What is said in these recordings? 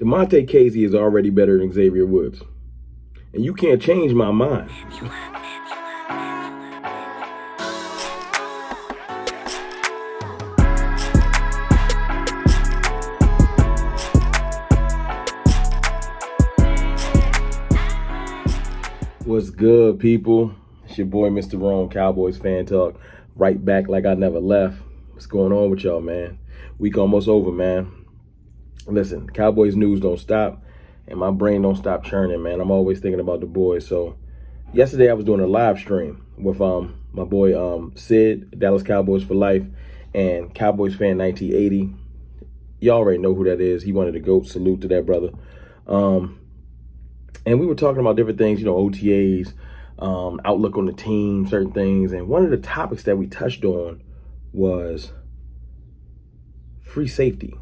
Demontae Kazee is already better than Xavier Woods. And you can't change my mind. What's good, people? It's your boy, Mr. Rome, Cowboys Fan Talk. Right back like I never left. What's going on with y'all, man? Week almost over, man. Listen, Cowboys news don't stop, and my brain don't stop churning, man. I'm always thinking about the boys. So yesterday I was doing a live stream with my boy Sid, Dallas Cowboys for life, and Cowboys Fan 1980. Y'all already know who that is. He wanted to go salute to that brother. And we were talking about different things, OTAs, outlook on the team, certain things. And one of the topics that we touched on was free safety.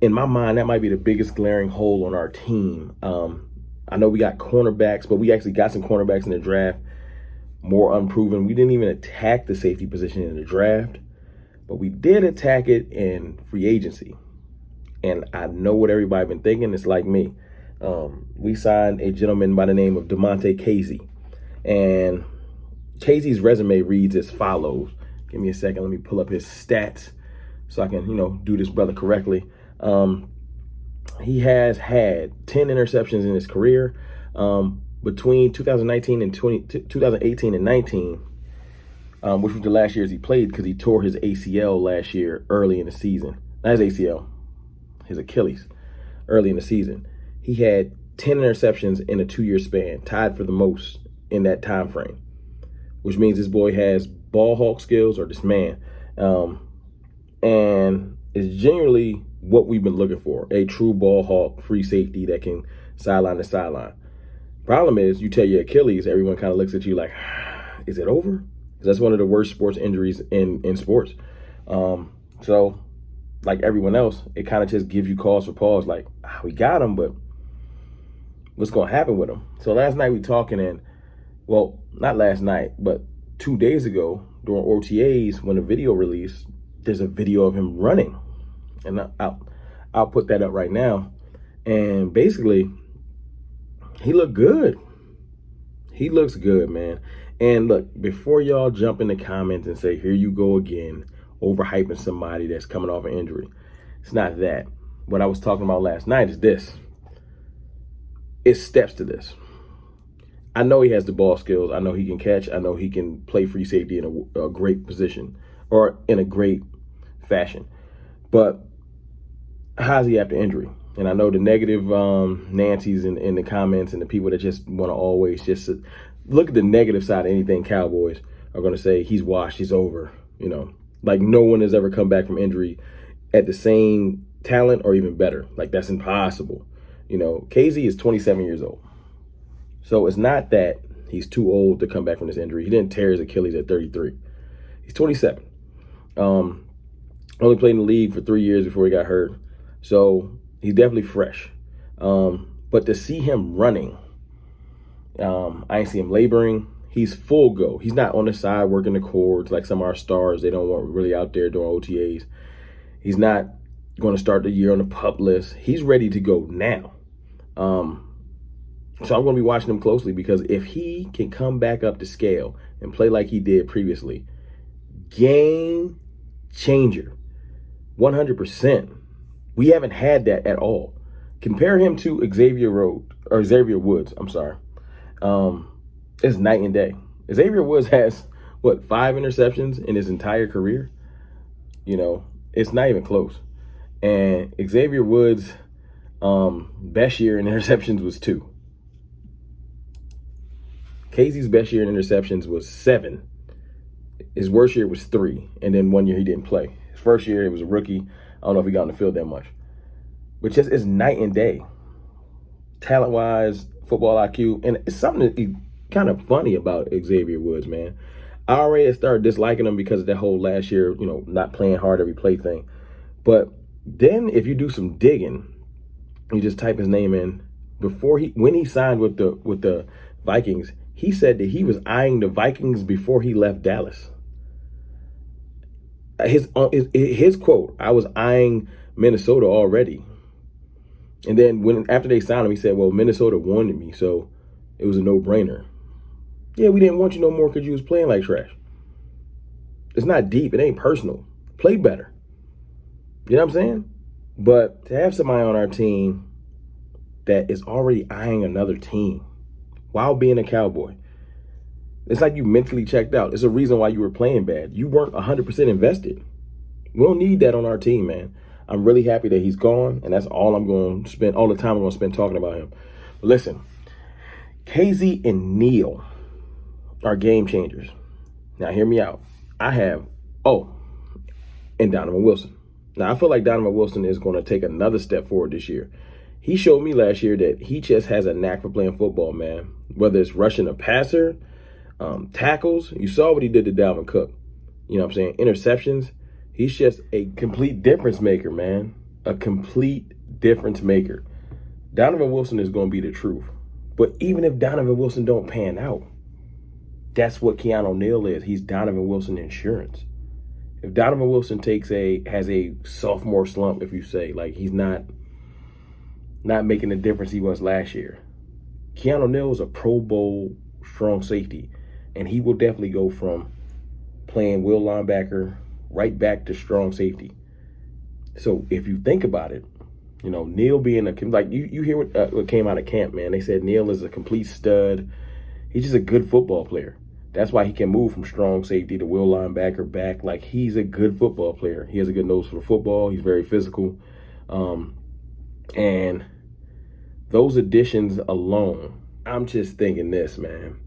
In my mind, that might be the biggest glaring hole on our team. I know we got cornerbacks, but we actually got some cornerbacks in the draft, more unproven. We didn't even attack the safety position in the draft, but we did attack it in free agency. And I know what everybody been thinking. It's like me. We signed a gentleman by the name of Demontae Kazee. And Kazee's resume reads as follows. Give me a second. Let me pull up his stats so I can, do this brother correctly. He has had 10 interceptions in his career between 2019 and 2018 and 19, which was the last years he played because he tore his ACL last year early in the season. Not his ACL, his Achilles, early in the season. He had 10 interceptions in a 2-year span, tied for the most in that time frame, which means this boy has ball hawk skills, or this man, and it's genuinely what we've been looking for, a true ball hawk, free safety that can sideline to sideline. Problem is, you tear your Achilles, everyone kind of looks at you like, is it over? 'Cause that's one of the worst sports injuries in sports. So like everyone else, it kind of just gives you cause for pause, like, we got him, but what's going to happen with him? So last night we talking, and, well, not last night, but 2 days ago during OTAs, when the video released, there's a video of him running. And I'll put that up right now. And basically, he looked good. He looks good, man. And look, before y'all jump in the comments and say, here you go again, overhyping somebody that's coming off an injury. It's not that. What I was talking about last night is this. It's steps to this. I know he has the ball skills. I know he can catch. I know he can play free safety in a great position, or in a great fashion. But how's he after injury? And I know the negative Nancy's in the comments, and the people that just want to always just look at the negative side of anything Cowboys are going to say, he's washed, he's over. Like no one has ever come back from injury at the same talent or even better. Like that's impossible. Kazee is 27 years old. So it's not that he's too old to come back from this injury. He didn't tear his Achilles at 33. He's 27. Only played in the league for 3 years before he got hurt. So he's definitely fresh. But to see him running, I ain't see him laboring. He's full go. He's not on the side working the cords like some of our stars. They don't want really out there doing OTAs. He's not going to start the year on the PUP list. He's ready to go now. So I'm going to be watching him closely, because if he can come back up to scale and play like he did previously, game changer, 100%. We haven't had that at all. Compare him to Xavier Woods. I'm sorry. It's night and day. Xavier Woods has 5 interceptions in his entire career. It's not even close. And Xavier Woods' best year in interceptions was 2. Kazee's best year in interceptions was 7. His worst year was 3, and then 1 year he didn't play. His first year, he was a rookie. I don't know if he got on the field that much. But just it's night and day. Talent-wise, football IQ, and it's something that kind of funny about Xavier Woods, man. I already started disliking him because of that whole last year, not playing hard every play thing. But then if you do some digging, you just type his name in. When he signed with the Vikings, he said that he was eyeing the Vikings before he left Dallas. His quote, I was eyeing Minnesota already. And then after they signed him, he said, well, Minnesota wanted me, so it was a no-brainer. Yeah, we didn't want you no more because you was playing like trash. It's not deep. It ain't personal. Play better. You know what I'm saying? But to have somebody on our team that is already eyeing another team while being a Cowboy, it's like you mentally checked out. It's a reason why you were playing bad. You weren't 100% invested. We don't need that on our team, man. I'm really happy that he's gone, and that's all I'm going to spend, all the time I'm going to spend talking about him. But listen, Kazee and Neal are game changers. Now, hear me out. And Donovan Wilson. Now, I feel like Donovan Wilson is going to take another step forward this year. He showed me last year that he just has a knack for playing football, man. Whether it's rushing a passer, tackles. You saw what he did to Dalvin Cook. You know what I'm saying? Interceptions. He's just a complete difference maker, man. A complete difference maker. Donovan Wilson is going to be the truth. But even if Donovan Wilson don't pan out, that's what Keanu Neal is. He's Donovan Wilson insurance. If Donovan Wilson has a sophomore slump, if you say, like he's not making the difference he was last year, Keanu Neal is a Pro Bowl strong safety, and he will definitely go from playing will linebacker right back to strong safety. So if you think about it, you know, Neal being you hear what came out of camp, man. They said Neal is a complete stud. He's just a good football player. That's why he can move from strong safety to will linebacker back. Like, he's a good football player. He has a good nose for the football. He's very physical. And those additions alone, I'm just thinking this, man.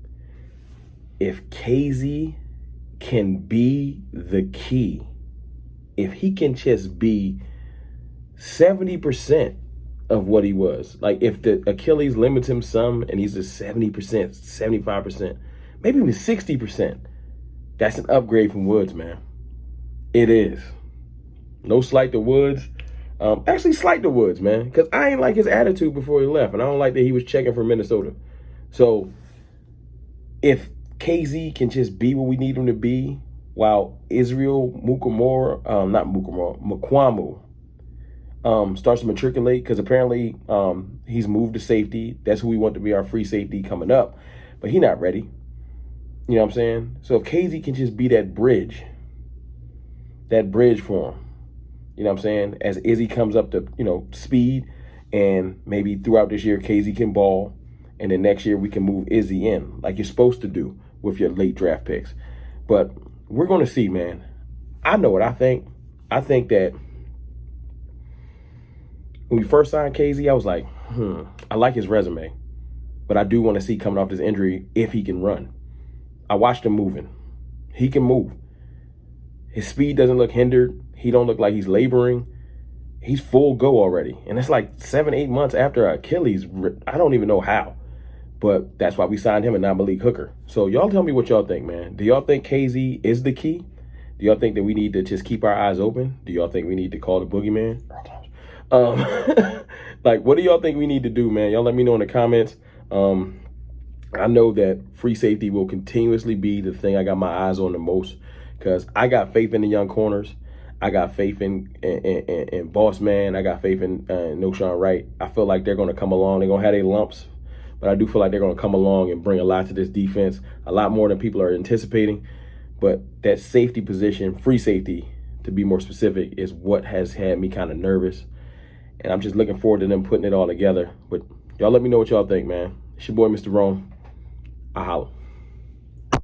If Kazee can be the key, if he can just be 70% of what he was, like if the Achilles limits him some and he's at 70%, 75%, maybe even 60%, that's an upgrade from Woods, man. It is. No slight to Woods. Actually, slight to Woods, man, because I ain't like his attitude before he left, and I don't like that he was checking for Minnesota. So if Kazee can just be what we need him to be, while Israel Mukuamu starts to matriculate, because apparently he's moved to safety. That's who we want to be our free safety coming up, but he's not ready. You know what I'm saying? So if Kazee can just be that bridge for him, you know what I'm saying? As Izzy comes up to, speed, and maybe throughout this year, Kazee can ball, and then next year we can move Izzy in like you're supposed to do with your late draft picks. But we're going to see, man. I know what I think. I think that when we first signed Kazee, I was like, I like his resume, but I do want to see coming off this injury if he can run. I watched him moving. He can move. His speed doesn't look hindered. He don't look like he's laboring. He's full go already. And it's like 7-8 months after Achilles. I don't even know how. But that's why we signed him and not Malik Hooker. So y'all tell me what y'all think, man. Do y'all think Kazee is the key? Do y'all think that we need to just keep our eyes open? Do y'all think we need to call the boogeyman? Like, what do y'all think we need to do, man? Y'all let me know in the comments. I know that free safety will continuously be the thing I got my eyes on the most, because I got faith in the young corners. I got faith in Boss Man. I got faith in Noshawn Wright. I feel like they're going to come along. They're going to have their lumps, but I do feel like they're going to come along and bring a lot to this defense, a lot more than people are anticipating. But that safety position, free safety, to be more specific, is what has had me kind of nervous. And I'm just looking forward to them putting it all together. But y'all let me know what y'all think, man. It's your boy, Mr. Rome. I holla.